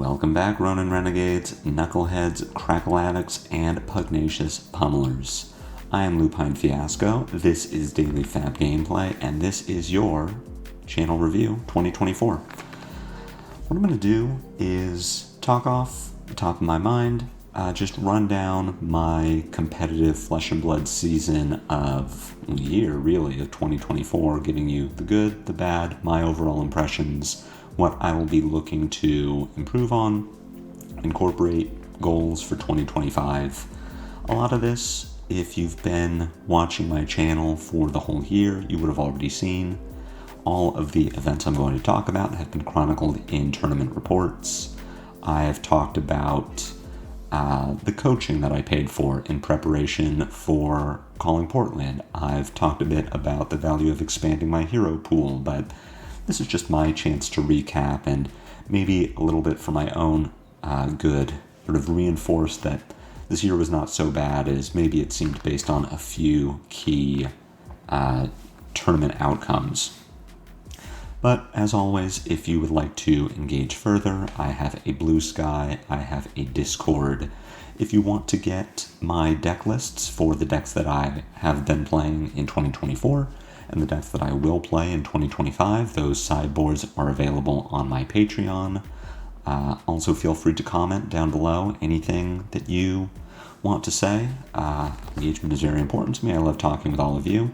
Welcome back, Ronin Renegades, Knuckleheads, Crackle Addicts, and Pugnacious Pummelers. I am Lupinefiasco, this is Daily FaB Gameplay, and this is your Channel Review 2024. What I'm going to do is talk off the top of my mind, just run down my competitive Flesh and Blood season of the year, really, of 2024, giving you the good, the bad, my overall impressions, what I will be looking to improve on, incorporate goals for 2025. A lot of this, if you've been watching my channel for the whole year, you would have already seen. All of the events I'm going to talk about have been chronicled in tournament reports. I have talked about the coaching that I paid for in preparation for calling Portland. I've talked a bit about the value of expanding my hero pool, but this is just my chance to recap and maybe a little bit for my own good, sort of reinforce that this year was not so bad as maybe it seemed based on a few key tournament outcomes. But as always, if you would like to engage further, I have a Blue Sky, I have a Discord. If you want to get my deck lists for the decks that I have been playing in 2024, and the decks that I will play in 2025, those sideboards are available on my Patreon. Also feel free to comment down below anything that you want to say. Engagement is very important to me. I love talking with all of you.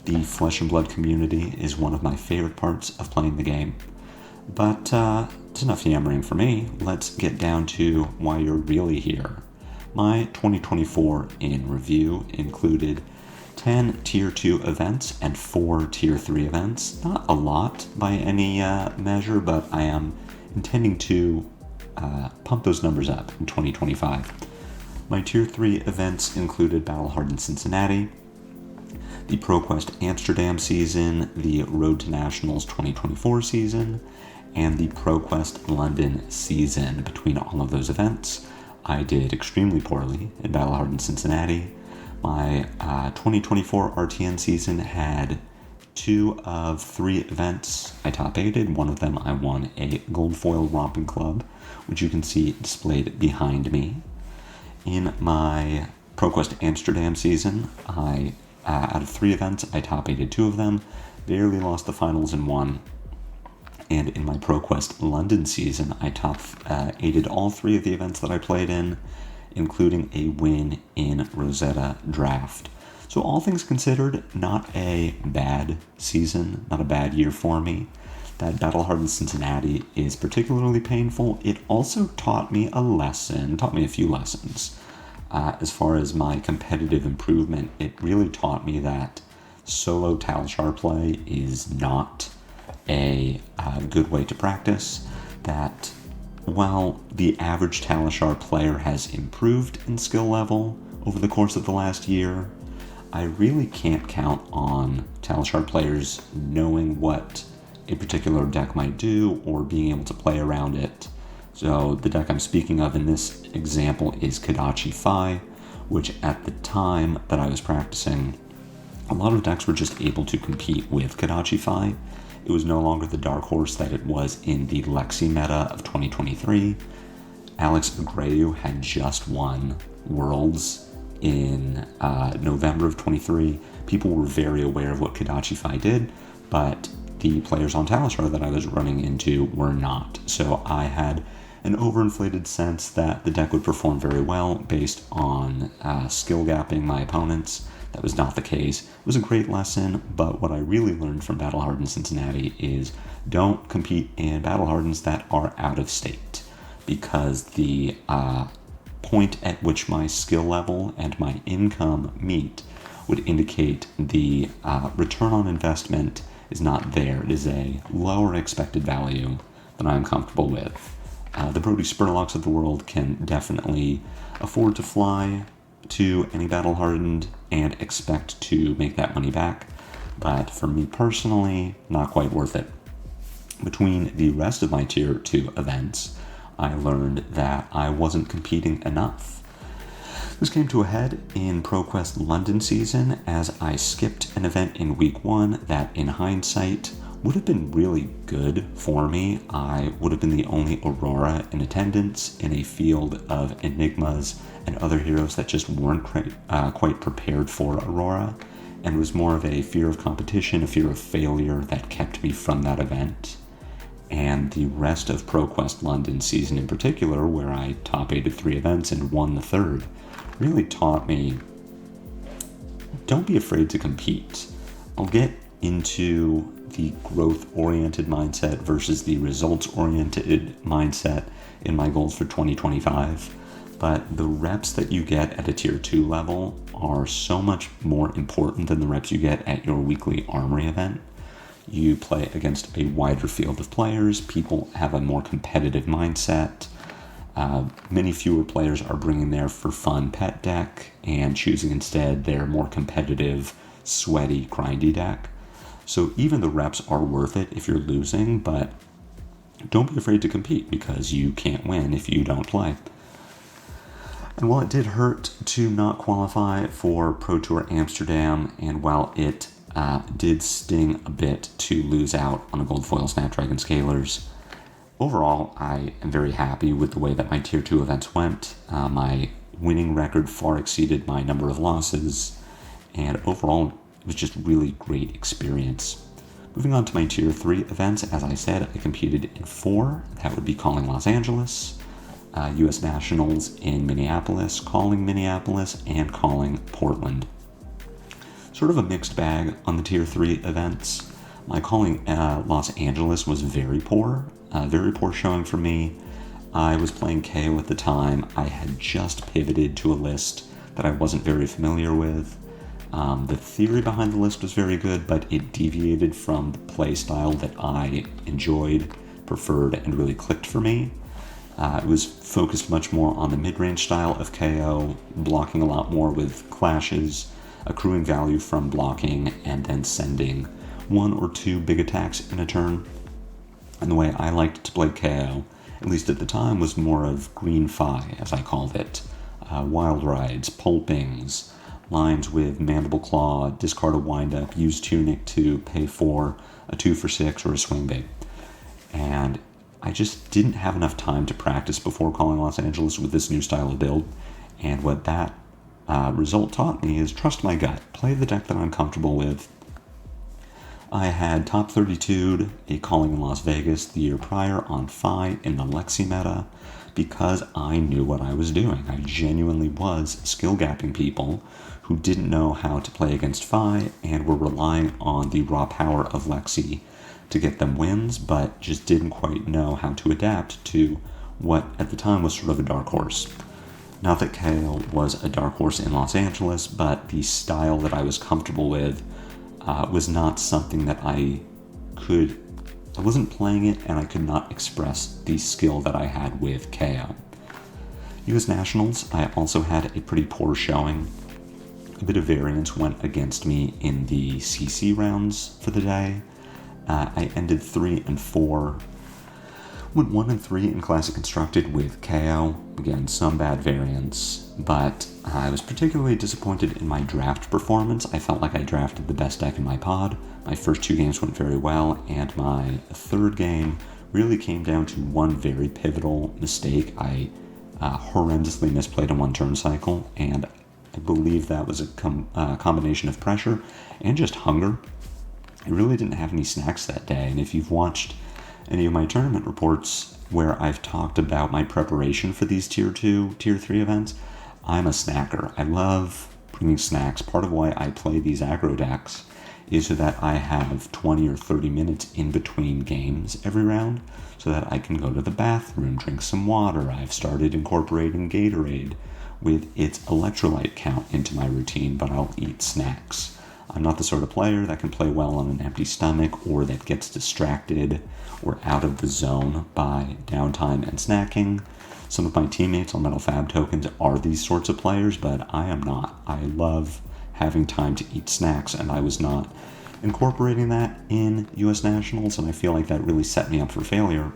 The Flesh and Blood community is one of my favorite parts of playing the game. But it's enough yammering for me. Let's get down to why you're really here. My 2024 in review included 10 Tier 2 events and 4 Tier 3 events. Not a lot by any measure, but I am intending to pump those numbers up in 2025. My Tier 3 events included Battle Hardened Cincinnati, the ProQuest Amsterdam season, the Road to Nationals 2024 season, and the ProQuest London season. Between all of those events, I did extremely poorly in Battle Hardened Cincinnati. My 2024 RTN season had 2 of 3 events I top-8'd. One of them I won a Gold Foil Romping Club, which you can see displayed behind me. In my ProQuest Amsterdam season, out of 3 events, I top-8'd 2 of them, barely lost the finals in 1. And in my ProQuest London season, I top-8'd all 3 of the events that I played in, including a win in Rosetta Draft. So all things considered, not a bad season, not a bad year for me. That Battle Hardened Cincinnati is particularly painful. It also taught me a few lessons. As far as my competitive improvement, it really taught me that solo Talishar play is not a good way to practice, that while the average Talishar player has improved in skill level over the course of the last year, I really can't count on Talishar players knowing what a particular deck might do or being able to play around it. So the deck I'm speaking of in this example is Kodachi FaB, which at the time that I was practicing, a lot of decks were just able to compete with Kodachi FaB. It was no longer the dark horse that it was in the Lexi meta of 2023. Alex Abreu had just won Worlds in November of 23. People were very aware of what Kodachi FaB did, but the players on Talishar that I was running into were not. So I had an overinflated sense that the deck would perform very well based on skill gapping my opponents. That was not the case. It was a great lesson, but what I really learned from Battle Hardened Cincinnati is don't compete in Battle Hardens that are out of state, because the point at which my skill level and my income meet would indicate the return on investment is not there. It is a lower expected value than I'm comfortable with. The Brody Spurlocks of the world can definitely afford to fly to any Battle Hardened and expect to make that money back, but for me personally, not quite worth it. Between the rest of my Tier 2 events, I learned that I wasn't competing enough. This came to a head in ProQuest London season as I skipped an event in week 1 that, in hindsight, would have been really good for me. I would have been the only Aurora in attendance in a field of Enigmas and other heroes that just weren't quite prepared for Aurora, and it was more of a fear of competition, a fear of failure that kept me from that event. And the rest of ProQuest London season in particular, where I top 8 at 3 events and won the third, really taught me, don't be afraid to compete. I'll get into the growth-oriented mindset versus the results-oriented mindset in my goals for 2025, but the reps that you get at a tier 2 level are so much more important than the reps you get at your weekly armory event. You play against a wider field of players, people have a more competitive mindset, many fewer players are bringing their for fun pet deck and choosing instead their more competitive, sweaty, grindy deck. So even the reps are worth it if you're losing, but don't be afraid to compete because you can't win if you don't play. And while it did hurt to not qualify for Pro Tour Amsterdam, and while it did sting a bit to lose out on a Gold Foil Snapdragon Scalers, overall I am very happy with the way that my Tier 2 events went. My winning record far exceeded my number of losses, and overall it was just really great experience. Moving on to my Tier 3 events, as I said, I competed in 4. That would be Calling Los Angeles, U.S. Nationals in Minneapolis, Calling Minneapolis, and Calling Portland. Sort of a mixed bag on the Tier 3 events. My Calling Los Angeles was very poor showing for me. I was playing KO at the time. I had just pivoted to a list that I wasn't very familiar with. The theory behind the list was very good, but it deviated from the play style that I enjoyed, preferred, and really clicked for me. It was focused much more on the mid-range style of KO, blocking a lot more with clashes, accruing value from blocking, and then sending 1 or 2 big attacks in a turn. And the way I liked to play KO, at least at the time, was more of green FaB, as I called it. Wild Rides, Pulpings, lines with Mandible Claw, discard a windup, use Tunic to pay for a 2 for 6 or a swing bait. And I just didn't have enough time to practice before Calling Los Angeles with this new style of build. And what that result taught me is trust my gut. Play the deck that I'm comfortable with. I had top 32'd a Calling in Las Vegas the year prior on FaB in the Lexi meta because I knew what I was doing. I genuinely was skill gapping people who didn't know how to play against FaB and were relying on the raw power of Lexi to get them wins, but just didn't quite know how to adapt to what at the time was sort of a dark horse. Not that KO was a dark horse in Los Angeles, but the style that I was comfortable with was not something that I wasn't playing it, and I could not express the skill that I had with KO. U.S. Nationals, I also had a pretty poor showing. A bit of variance went against me in the CC rounds for the day. I ended 3-4. Went 1-3 in Classic Constructed with KO. Again, some bad variance, but I was particularly disappointed in my draft performance. I felt like I drafted the best deck in my pod. My first 2 games went very well, and my third game really came down to one very pivotal mistake. I horrendously misplayed a 1-turn cycle, and I believe that was a combination of pressure and just hunger. I really didn't have any snacks that day, and if you've watched any of my tournament reports where I've talked about my preparation for these Tier 2, Tier 3 events, I'm a snacker. I love bringing snacks. Part of why I play these aggro decks is so that I have 20 or 30 minutes in between games every round so that I can go to the bathroom, drink some water. I've started incorporating Gatorade with its electrolyte count into my routine, but I'll eat snacks. I'm not the sort of player that can play well on an empty stomach or that gets distracted or out of the zone by downtime and snacking. Some of my teammates on Metal FaB tokens are these sorts of players, but I am not. I love having time to eat snacks, and I was not incorporating that in U.S. Nationals, and I feel like that really set me up for failure,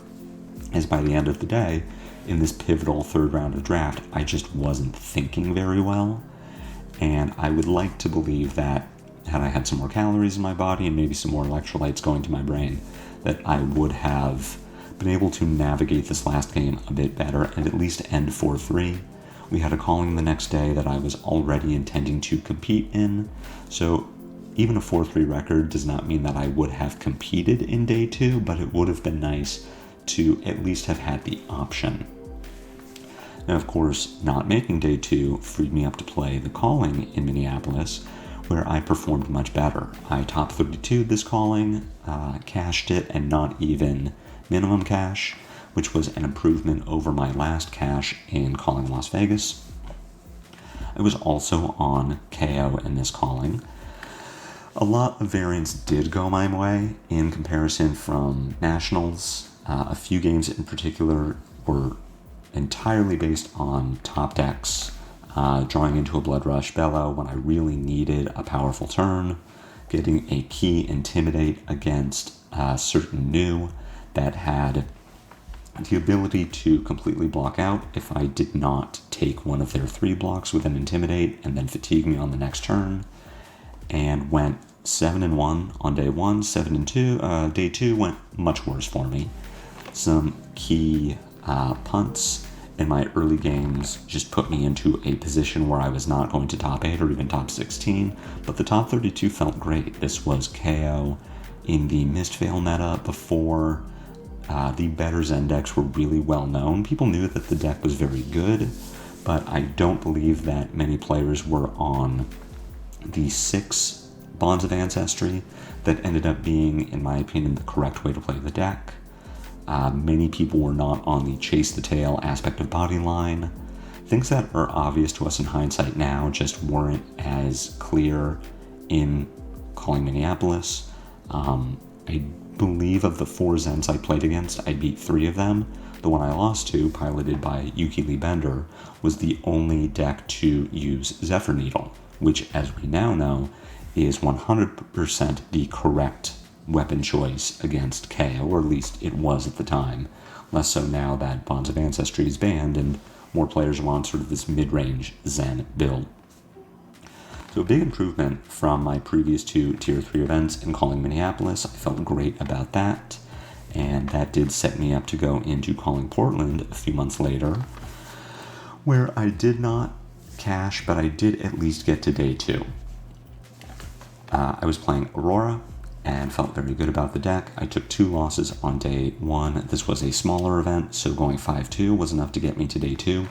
as by the end of the day, in this pivotal third round of draft, I just wasn't thinking very well, and I would like to believe that had I had some more calories in my body and maybe some more electrolytes going to my brain, that I would have been able to navigate this last game a bit better and at least end 4-3. We had a calling the next day that I was already intending to compete in, so even a 4-3 record does not mean that I would have competed in day 2, but it would have been nice to at least have had the option. Now, of course, not making day 2 freed me up to play the calling in Minneapolis, where I performed much better. I top 32 this calling, cashed it, and not even minimum cash, which was an improvement over my last cash in calling Las Vegas. I was also on KO in this calling. A lot of variance did go my way in comparison from Nationals. A few games in particular were entirely based on top decks, drawing into a Blood Rush Bellow when I really needed a powerful turn, getting a key Intimidate against certain new that had the ability to completely block out if I did not take one of their 3 blocks with an Intimidate and then fatigue me on the next turn, and went 7-1 on day 1, 7-2. Day 2 went much worse for me. Some key punts in my early games just put me into a position where I was not going to top 8 or even top 16, but the top 32 felt great. This was KO in the Mistveil meta before the better Zen decks were really well known. People knew that the deck was very good, but I don't believe that many players were on the 6 Bonds of Ancestry that ended up being, in my opinion, the correct way to play the deck. Many people were not on the chase the tail aspect of Bodyline. Things that are obvious to us in hindsight now just weren't as clear in calling Minneapolis. I believe of the 4 Zens I played against, I beat 3 of them. The one I lost to, piloted by Yuki Lee Bender, was the only deck to use Zephyr Needle, which, as we now know, is 100% the correct weapon choice against KO, or at least it was at the time. Less so now that Bonds of Ancestry is banned and more players want sort of this mid-range Zen build. So a big improvement from my previous 2 Tier 3 events in calling Minneapolis. I felt great about that, and that did set me up to go into calling Portland a few months later, where I did not cash, but I did at least get to day 2. I was playing Aurora and felt very good about the deck. I took 2 losses on day 1. This was a smaller event, so going 5-2 was enough to get me to day 2.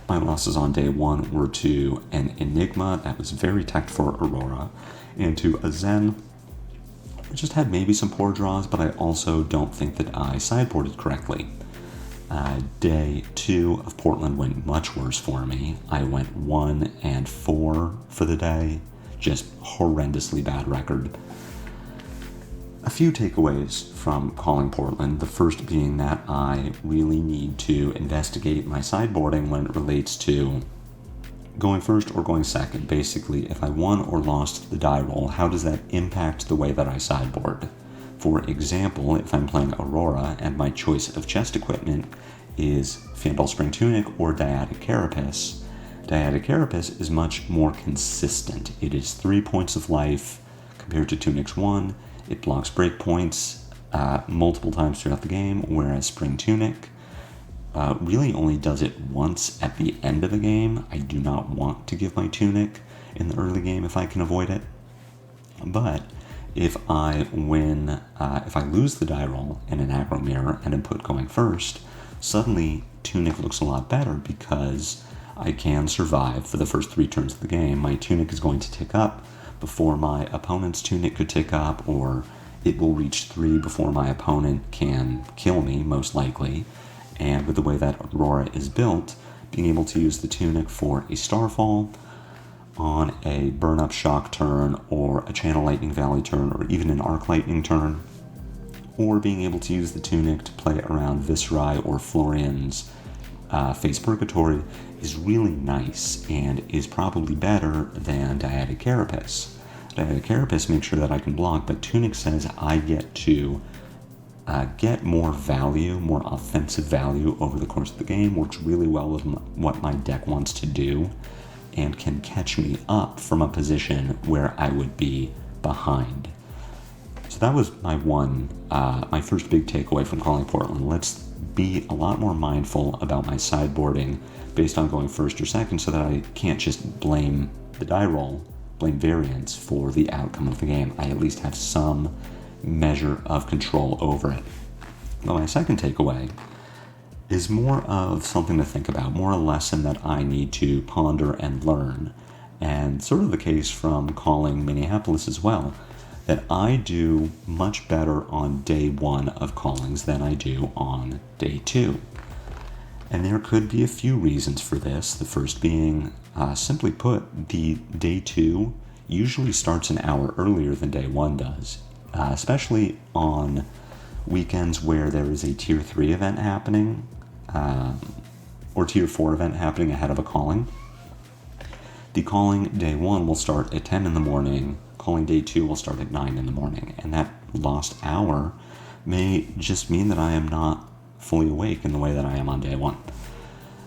My losses on day 1 were to an Enigma that was very teched for Aurora, and to a Zen, which just had maybe some poor draws, but I also don't think that I sideboarded correctly. Day 2 of Portland went much worse for me. I went 1-4 for the day, just horrendously bad record. A few takeaways from calling Portland, the first being that I really need to investigate my sideboarding when it relates to going first or going second. Basically, if I won or lost the die roll, how does that impact the way that I sideboard? For example, if I'm playing Aurora and my choice of chest equipment is Fandal Spring Tunic or Dyadic Carapace, Dyadic Carapace is much more consistent. It is 3 points of life compared to Tunic's 1. It blocks breakpoints multiple times throughout the game, whereas Spring Tunic really only does it once at the end of the game. I do not want to give my Tunic in the early game if I can avoid it. But if I lose the die roll in an aggro mirror and input going first, suddenly Tunic looks a lot better because I can survive for the first 3 turns of the game. My Tunic is going to tick up before my opponent's Tunic could tick up, or it will reach 3 before my opponent can kill me, most likely. And with the way that Aurora is built, being able to use the Tunic for a Starfall on a Burn-Up Shock turn, or a Channel Lightning Valley turn, or even an Arc Lightning turn, or being able to use the Tunic to play around Viscerai or Florian's Face Purgatory is really nice, and is probably better than Dyadic Carapace. Dyadic Carapace makes sure that I can block, but Tunic says I get to get more value, more offensive value over the course of the game, works really well with what my deck wants to do. and can catch me up from a position where I would be behind. So that was my first big takeaway from calling Portland. Let's be a lot more mindful about my sideboarding based on going first or second, so that I can't just blame the die roll, blame variance for the outcome of the game. I at least have some measure of control over it. But my second takeaway is more of something to think about, more a lesson that I need to ponder and learn, and sort of the case from calling Minneapolis as well, that I do much better on day one of callings than I do on day two. And there could be a few reasons for this. The first being, simply put, the day two usually starts an hour earlier than day one does, especially on weekends where there is a tier 3 event happening, or tier 4 event happening ahead of a calling. The calling day 1 will start at 10 in the morning, calling day 2 will start at 9 in the morning, and that lost hour may just mean that I am not fully awake in the way that I am on day 1.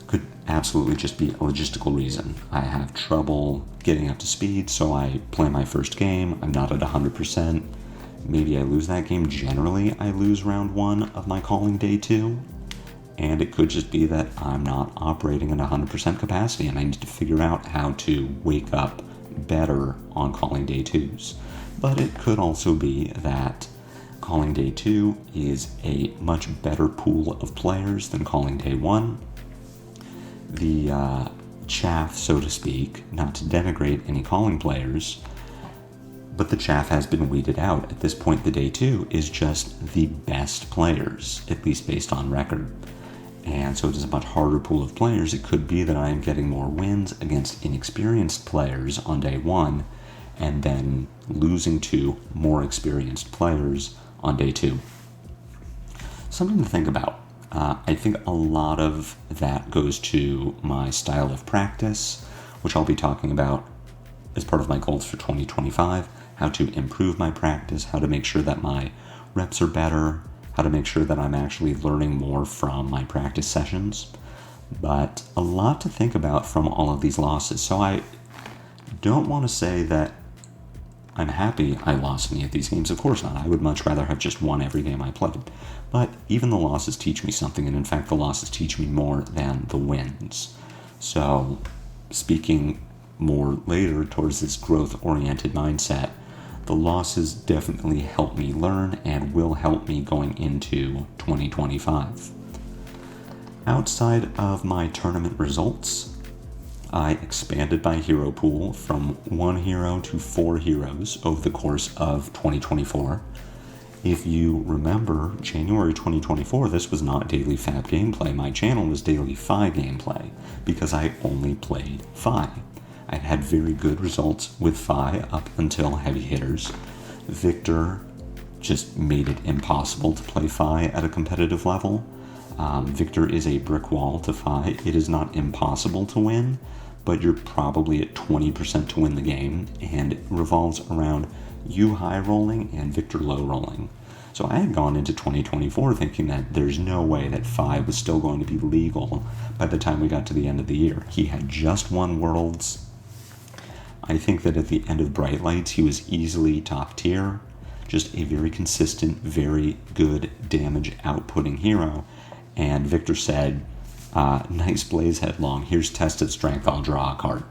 Could absolutely just be a logistical reason. I have trouble getting up to speed, so I play my first game, I'm not at 100%, maybe I lose that game. Generally, I lose round 1 of my calling day 2, and it could just be that I'm not operating at 100% capacity, and I need to figure out how to wake up better on calling day 2s. But it could also be that calling day 2 is a much better pool of players than calling day 1. The chaff, so to speak, not to denigrate any calling players, but the chaff has been weeded out. At this point, the day 2 is just the best players, at least based on record. And so it is a much harder pool of players. It could be that I am getting more wins against inexperienced players on day 1, and then losing to more experienced players on day 2. Something to think about. I think a lot of that goes to my style of practice, which I'll be talking about as part of my goals for 2025, how to improve my practice, how to make sure that my reps are better, how to make sure that I'm actually learning more from my practice sessions. But a lot to think about from all of these losses. So I don't want to say that I'm happy I lost any of these games. Of course not. I would much rather have just won every game I played. But even the losses teach me something, and in fact the losses teach me more than the wins. So speaking more later towards this growth-oriented mindset, the losses definitely help me learn and will help me going into 2025. Outside of my tournament results, I expanded my hero pool from 1 hero to 4 heroes over the course of 2024. If you remember, January 2024, this was not daily FaB gameplay. My channel was daily FaB gameplay because I only played FaB. I had very good results with FaB up until heavy hitters. Victor just made it impossible to play FaB at a competitive level. Victor is a brick wall to FaB. It is not impossible to win, but you're probably at 20% to win the game, and it revolves around you high rolling and Victor low rolling. So I had gone into 2024 thinking that there's no way that FaB was still going to be legal by the time we got to the end of the year. He had just won Worlds. I think that at the end of Bright Lights, he was easily top tier, just a very consistent, very good damage outputting hero. And Victor said, nice Blaze Headlong, here's tested strength, I'll draw a card.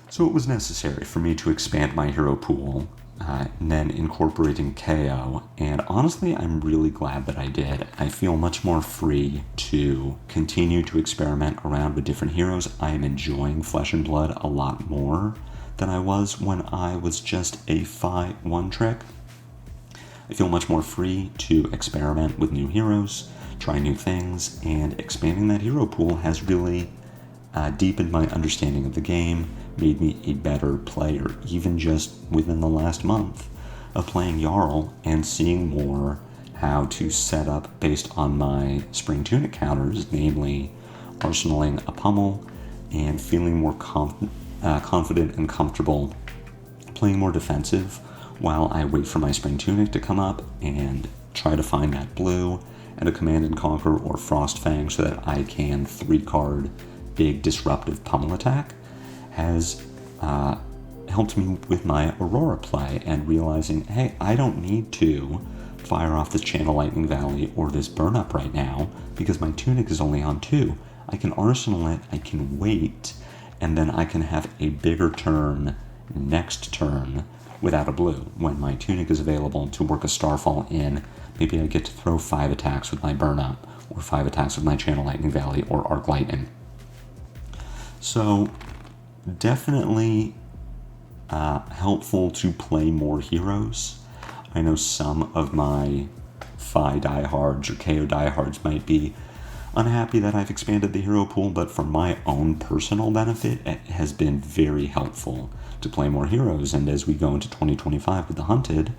So it was necessary for me to expand my hero pool, and then incorporating KO, and honestly I'm really glad that I did. I feel much more free to continue to experiment around with different heroes. I am enjoying Flesh and Blood a lot more than I was when I was just a FaB one trick. I feel much more free to experiment with new heroes, try new things, and expanding that hero pool has really deepened my understanding of the game, made me a better player, even just within the last month of playing Jarl and seeing more how to set up based on my Spring Tunic counters, namely arsenaling a pummel and feeling more confident and comfortable playing more defensive while I wait for my Spring Tunic to come up and try to find that blue and a Command and Conquer or Frostfang so that I can 3-card big disruptive pummel attack has helped me with my Aurora play and realizing, hey, I don't need to fire off this Channel Lightning Valley or this Burn Up right now because my Tunic is only on 2. I can arsenal it, I can wait, and then I can have a bigger turn next turn without a blue. When my Tunic is available to work a Starfall in, maybe I get to throw 5 attacks with my Burn Up, or 5 attacks with my Channel Lightning Valley or Arc Lightning. So definitely helpful to play more heroes. I know some of my FaB diehards or KO diehards might be unhappy that I've expanded the hero pool, but for my own personal benefit, it has been very helpful to play more heroes. And as we go into 2025 with the Hunted,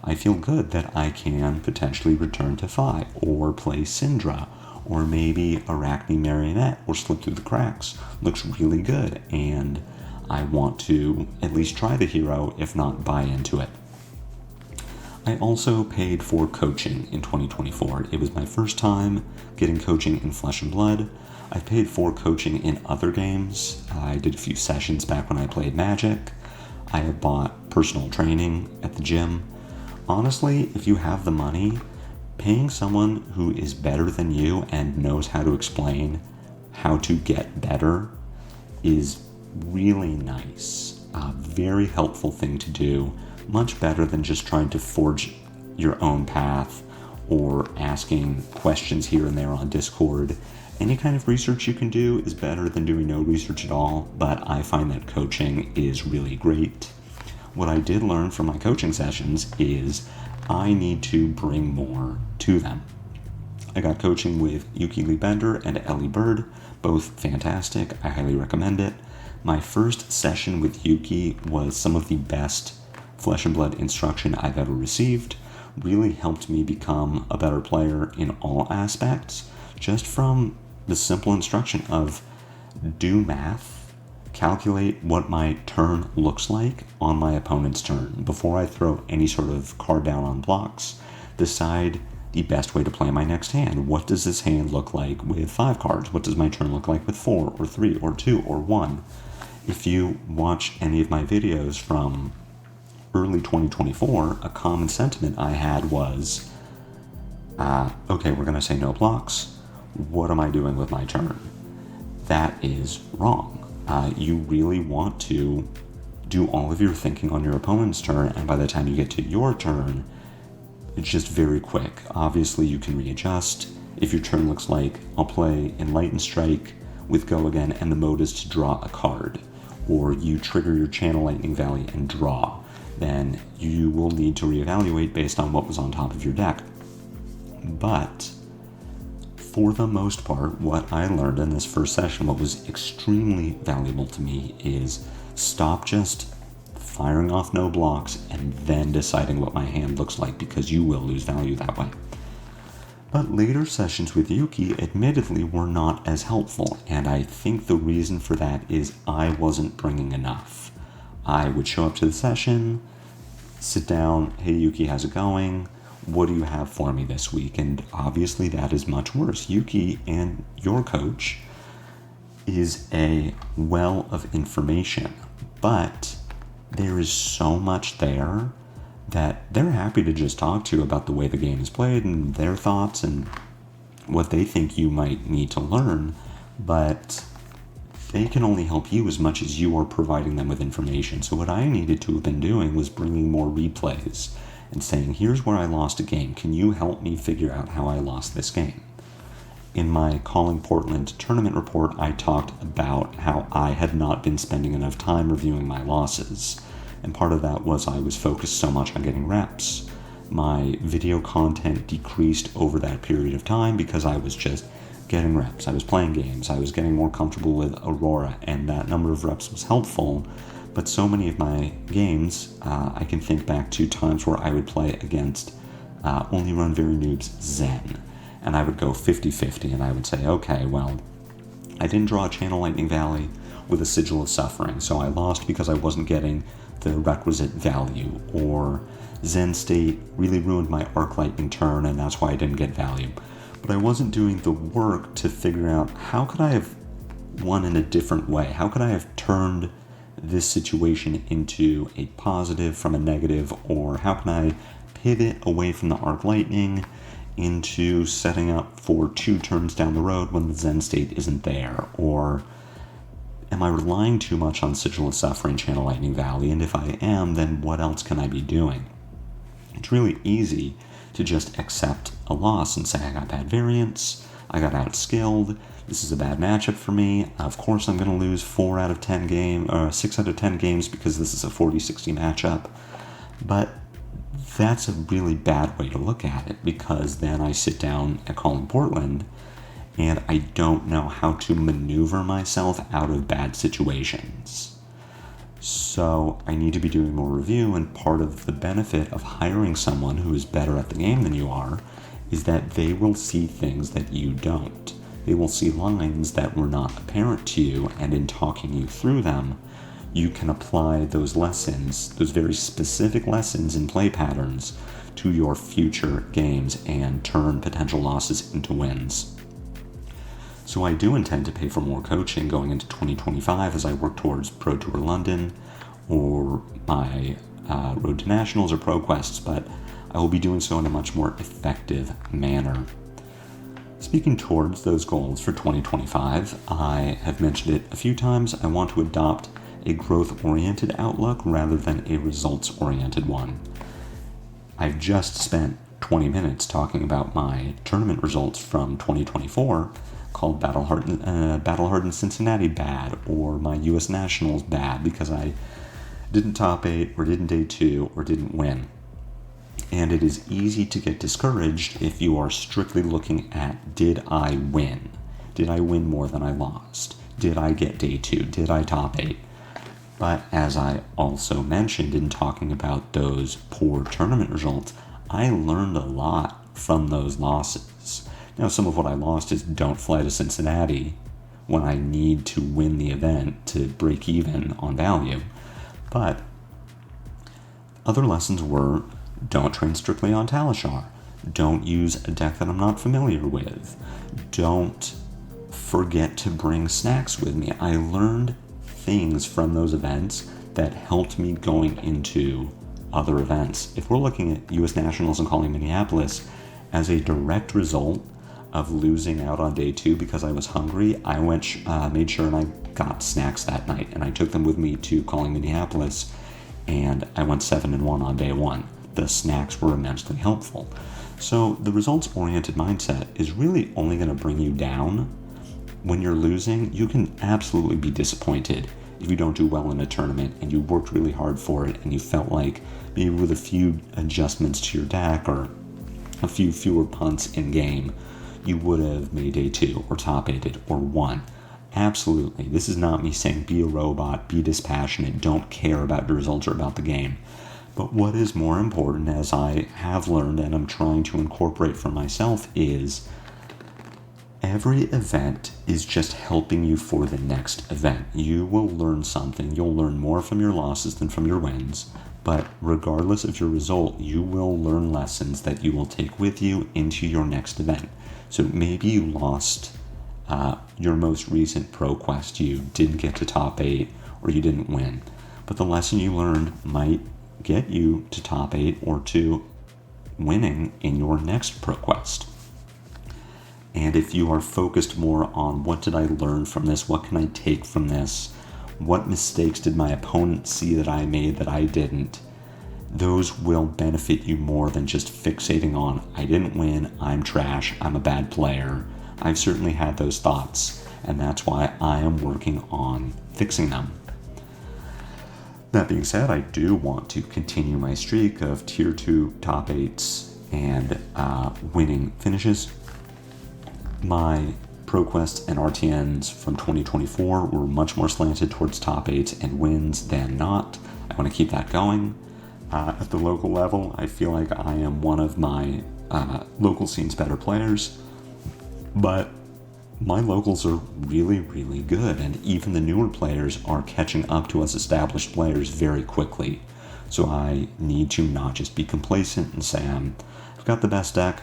I feel good that I can potentially return to FaB or play Syndra or maybe Arachne Marionette or Slip Through the Cracks. Looks really good, and I want to at least try the hero, if not buy into it. I also paid for coaching in 2024. It was my first time getting coaching in Flesh and Blood. I've paid for coaching in other games. I did a few sessions back when I played Magic. I have bought personal training at the gym. Honestly, if you have the money, paying someone who is better than you and knows how to explain how to get better is really nice. A very helpful thing to do. Much better than just trying to forge your own path or asking questions here and there on Discord. Any kind of research you can do is better than doing no research at all, but I find that coaching is really great. What I did learn from my coaching sessions is I need to bring more to them. I got coaching with Yuki Lee Bender and Ellie Bird, both fantastic. I highly recommend it. My first session with Yuki was some of the best Flesh and Blood instruction I've ever received. Really helped me become a better player in all aspects, just from the simple instruction of do math, calculate what my turn looks like on my opponent's turn. Before I throw any sort of card down on blocks, decide the best way to play my next hand. What does this hand look like with 5 cards? What does my turn look like with 4 or 3 or 2 or 1? If you watch any of my videos from early 2024, a common sentiment I had was, okay, we're going to say no blocks. What am I doing with my turn? That is wrong. You really want to do all of your thinking on your opponent's turn, and by the time you get to your turn, it's just very quick. Obviously, you can readjust. If your turn looks like, I'll play Enlightened Strike with Go Again, and the mode is to draw a card, or you trigger your Channel Lightning Valley and draw, then you will need to reevaluate based on what was on top of your deck. But for the most part, what I learned in this first session, what was extremely valuable to me, is stop just firing off no blocks and then deciding what my hand looks like, because you will lose value that way. But later sessions with Yuki admittedly were not as helpful, and I think the reason for that is I wasn't bringing enough. I would show up to the session, sit down, hey Yuki, how's it going? What do you have for me this week? And obviously that is much worse. Yuki and your coach is a well of information, but there is so much there that they're happy to just talk to you about the way the game is played and their thoughts and what they think you might need to learn, but they can only help you as much as you are providing them with information. So what I needed to have been doing was bringing more replays and saying, here's where I lost a game. Can you help me figure out how I lost this game? In my Calling Portland tournament report, I talked about how I had not been spending enough time reviewing my losses. And part of that was I was focused so much on getting reps. My video content decreased over that period of time because I was just getting reps. I was playing games. I was getting more comfortable with Aurora, and that number of reps was helpful. But so many of my games, I can think back to times where I would play against Only Run Very Noob's Zen, and I would go 50-50, and I would say, okay, well, I didn't draw a Channel Lightning Valley with a Sigil of Suffering, so I lost because I wasn't getting the requisite value, or Zen State really ruined my Arc Lightning turn, and that's why I didn't get value. But I wasn't doing the work to figure out how could I have won in a different way? How could I have turned this situation into a positive from a negative? Or how can I pivot away from the arc lightning into setting up for 2 turns down the road when the Zen state isn't there? Or am I relying too much on Sigil of Suffering, Channel Lightning Valley? And if I am, then what else can I be doing? It's really easy to just accept a loss and say, I got bad variance, I got outskilled, this is a bad matchup for me, of course I'm going to lose 6 out of 10 games because this is a 40-60 matchup. But that's a really bad way to look at it, because then I sit down at Calling Portland and I don't know how to maneuver myself out of bad situations. So I need to be doing more review, and part of the benefit of hiring someone who is better at the game than you are is that they will see things that you don't. They will see lines that were not apparent to you, and in talking you through them, you can apply those lessons, those very specific lessons and play patterns, to your future games and turn potential losses into wins. So I do intend to pay for more coaching going into 2025 as I work towards Pro Tour London or my Road to Nationals or ProQuests, but I will be doing so in a much more effective manner. Speaking towards those goals for 2025, I have mentioned it a few times. I want to adopt a growth-oriented outlook rather than a results-oriented one. I've just spent 20 minutes talking about my tournament results from 2024, called Battle Hardened Cincinnati bad, or my U.S. Nationals bad, because I didn't top 8, or didn't day 2, or didn't win. And it is easy to get discouraged if you are strictly looking at, did I win? Did I win more than I lost? Did I get day 2? Did I top 8? But as I also mentioned in talking about those poor tournament results, I learned a lot from those losses. Now, some of what I lost is don't fly to Cincinnati when I need to win the event to break even on value. But other lessons were, don't train strictly on Talishar. Don't use a deck that I'm not familiar with. Don't forget to bring snacks with me. I learned things from those events that helped me going into other events. If we're looking at U.S. Nationals and Calling Minneapolis as a direct result of losing out on day 2 because I was hungry, I made sure and I got snacks that night, and I took them with me to Calling Minneapolis, and I went 7-1 on day 1. The snacks were immensely helpful. So the results-oriented mindset is really only going to bring you down. When you're losing, you can absolutely be disappointed if you don't do well in a tournament and you worked really hard for it and you felt like maybe with a few adjustments to your deck or a few fewer punts in game, you would have made day 2 or top 8 or won. Absolutely. This is not me saying be a robot, be dispassionate, don't care about the results or about the game. But what is more important, as I have learned and I'm trying to incorporate for myself, is every event is just helping you for the next event. You will learn something. You'll learn more from your losses than from your wins. But regardless of your result, you will learn lessons that you will take with you into your next event. So maybe you lost your most recent ProQuest. You didn't get to top 8 or you didn't win. But the lesson you learned might get you to top 8 or to winning in your next ProQuest. And if you are focused more on what did I learn from this, what can I take from this, what mistakes did my opponent see that I made that I didn't, those will benefit you more than just fixating on, I didn't win, I'm trash, I'm a bad player. I've certainly had those thoughts, and that's why I am working on fixing them. That being said, I do want to continue my streak of Tier 2 top 8s and winning finishes. My ProQuest and RTNs from 2024 were much more slanted towards top 8s and wins than not. I want to keep that going. At the local level, I feel like I am one of my local scene's better players, but my locals are really, really good, and even the newer players are catching up to us established players very quickly. So I need to not just be complacent and say, I've got the best deck,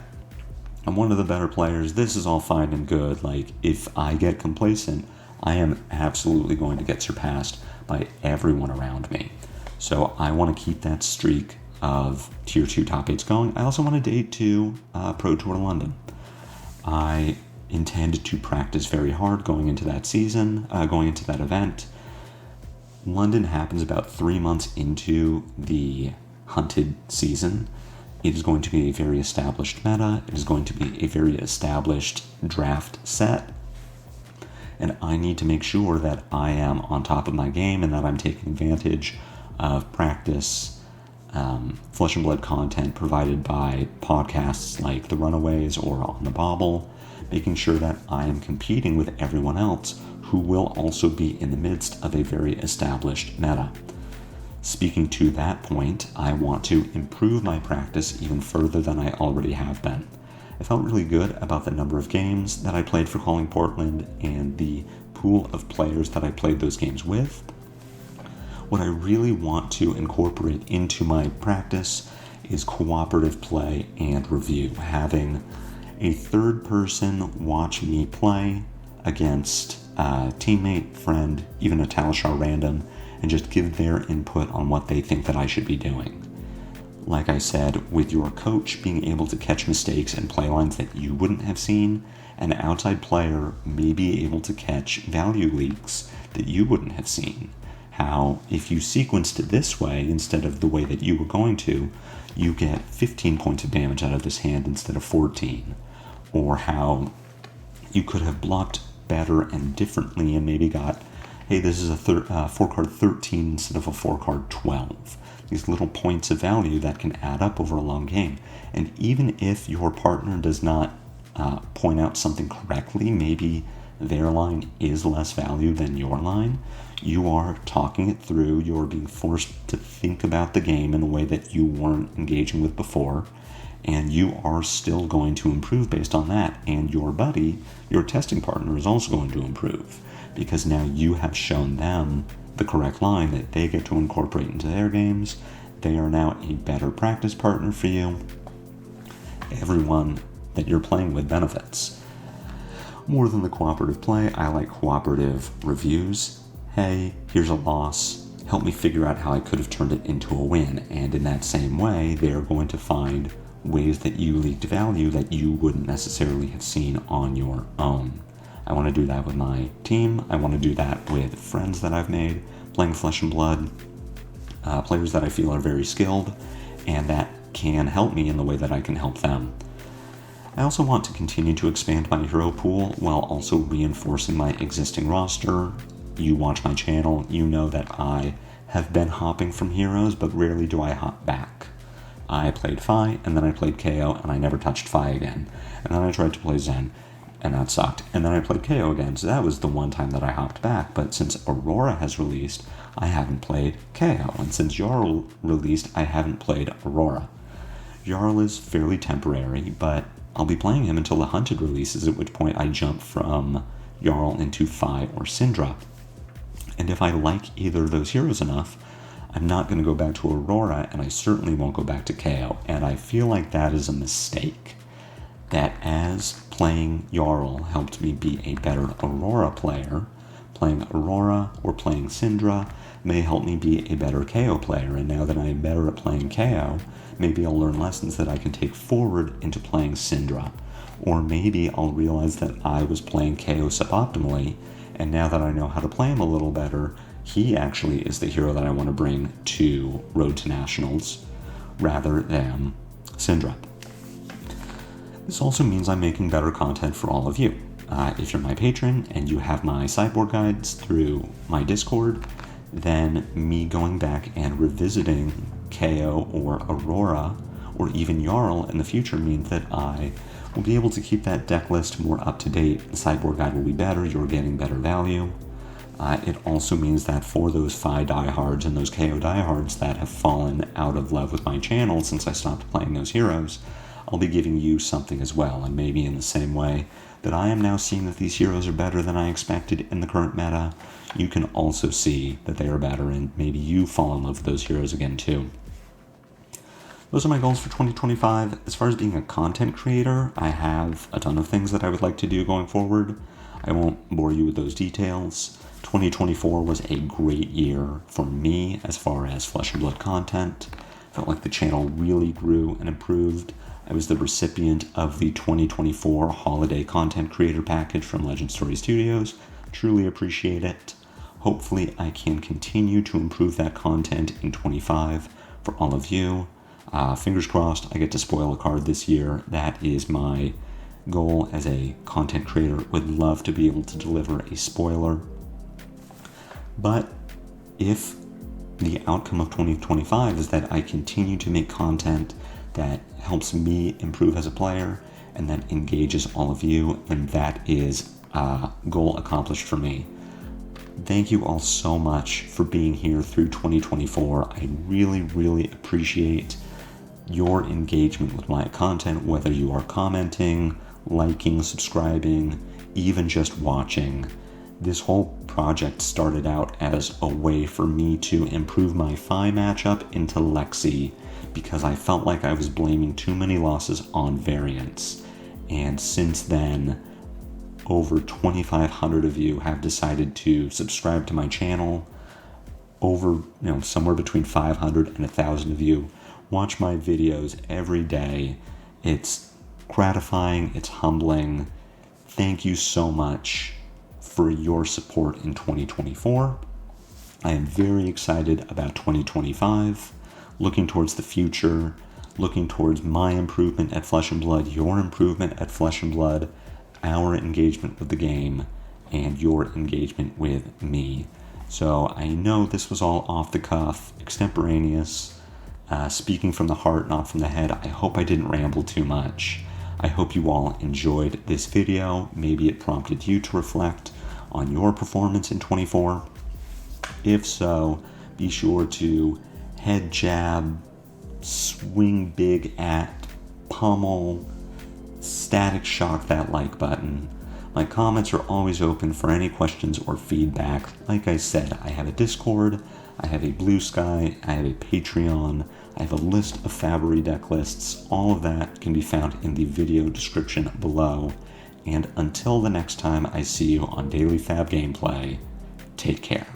I'm one of the better players, this is all fine and good. Like, if I get complacent, I am absolutely going to get surpassed by everyone around me. So I want to keep that streak of Tier 2 top 8s going. I also want to date to Pro Tour London. I intend to practice very hard going into that season, going into that event. London happens about 3 months into the hunted season. It is going to be a very established meta. It is going to be a very established draft set. And I need to make sure that I am on top of my game and that I'm taking advantage of practice, flesh and blood content provided by podcasts like The Runaways or On the Bobble, making sure that I am competing with everyone else who will also be in the midst of a very established meta. Speaking to that point, I want to improve my practice even further than I already have been. I felt really good about the number of games that I played for Calling Portland and the pool of players that I played those games with. What I really want to incorporate into my practice is cooperative play and review, having a third person watch me play against a teammate, friend, even a Talishar random, and just give their input on what they think that I should be doing. Like I said, with your coach being able to catch mistakes and play lines that you wouldn't have seen, an outside player may be able to catch value leaks that you wouldn't have seen. How, if you sequenced it this way instead of the way that you were going to, you get 15 points of damage out of this hand instead of 14. Or how you could have blocked better and differently and maybe got, hey, this is a 4-card 13 instead of a 4-card 12. These little points of value that can add up over a long game. And even if your partner does not point out something correctly, maybe their line is less value than your line, you are talking it through, you're being forced to think about the game in a way that you weren't engaging with before, and you are still going to improve based on that. And your buddy, your testing partner, is also going to improve, because now you have shown them the correct line that they get to incorporate into their games. They are now a better practice partner for you. Everyone that you're playing with benefits. More than the cooperative play, I like cooperative reviews. Hey, here's a loss. Help me figure out how I could have turned it into a win. And in that same way, they're going to find ways that you leaked value that you wouldn't necessarily have seen on your own. I want to do that with my team. I want to do that with friends that I've made, playing Flesh and Blood, players that I feel are very skilled, and that can help me in the way that I can help them. I also want to continue to expand my hero pool while also reinforcing my existing roster. You watch my channel, you know that I have been hopping from heroes, but rarely do I hop back. I played FaB, and then I played KO, and I never touched FaB again. And then I tried to play Zen, and that sucked. And then I played KO again, so that was the one time that I hopped back. But since Aurora has released, I haven't played KO. And since Jarl released, I haven't played Aurora. Jarl is fairly temporary, but I'll be playing him until the Hunted releases, at which point I jump from Jarl into FaB or Syndra. And if I like either of those heroes enough, I'm not going to go back to Aurora, and I certainly won't go back to KO. And I feel like that is a mistake. That as playing Jarl helped me be a better Aurora player, playing Aurora or playing Syndra may help me be a better KO player. And now that I am better at playing KO, maybe I'll learn lessons that I can take forward into playing Syndra. Or maybe I'll realize that I was playing KO suboptimally, and now that I know how to play him a little better, he actually is the hero that I want to bring to Road to Nationals rather than Syndra. This also means I'm making better content for all of you. If you're my patron and you have my sideboard guides through my Discord, then me going back and revisiting KO or Aurora or even Jarl in the future means that I will be able to keep that deck list more up to date. The sideboard guide will be better, you're getting better value. It also means that for those FaB diehards and those KO diehards that have fallen out of love with my channel since I stopped playing those heroes, I'll be giving you something as well. And maybe in the same way that I am now seeing that these heroes are better than I expected in the current meta, you can also see that they are better, and maybe you fall in love with those heroes again too. Those are my goals for 2025. As far as being a content creator, I have a ton of things that I would like to do going forward. I won't bore you with those details. 2024 was a great year for me as far as Flesh and Blood content. Felt like the channel really grew and improved. I was the recipient of the 2024 Holiday Content Creator Package from Legend Story Studios. Truly appreciate it. Hopefully I can continue to improve that content in 25 for all of you. Fingers crossed I get to spoil a card this year. That is my goal as a content creator. Would love to be able to deliver a spoiler. But if the outcome of 2025 is that I continue to make content that helps me improve as a player and that engages all of you, then that is a goal accomplished for me. Thank you all so much for being here through 2024. I really, really appreciate your engagement with my content, whether you are commenting, liking, subscribing, even just watching. This whole project started out as a way for me to improve my FaB matchup into Lexi because I felt like I was blaming too many losses on variants. And since then, over 2,500 of you have decided to subscribe to my channel. Over, somewhere between 500 and 1,000 of you watch my videos every day. It's gratifying, it's humbling. Thank you so much for your support in 2024. I am very excited about 2025, looking towards the future, looking towards my improvement at Flesh and Blood, your improvement at Flesh and Blood, our engagement with the game, and your engagement with me. So I know this was all off the cuff, extemporaneous, speaking from the heart, not from the head. I hope I didn't ramble too much. I hope you all enjoyed this video. Maybe it prompted you to reflect on your performance in 24. If so, be sure to head jab, swing big at, pummel, static shock that like button. My comments are always open for any questions or feedback. Like I said, I have a Discord, I have a Blue Sky, I have a Patreon, I have a list of FaB deck lists. All of that can be found in the video description below. And until the next time I see you on Daily FaB Gameplay, take care.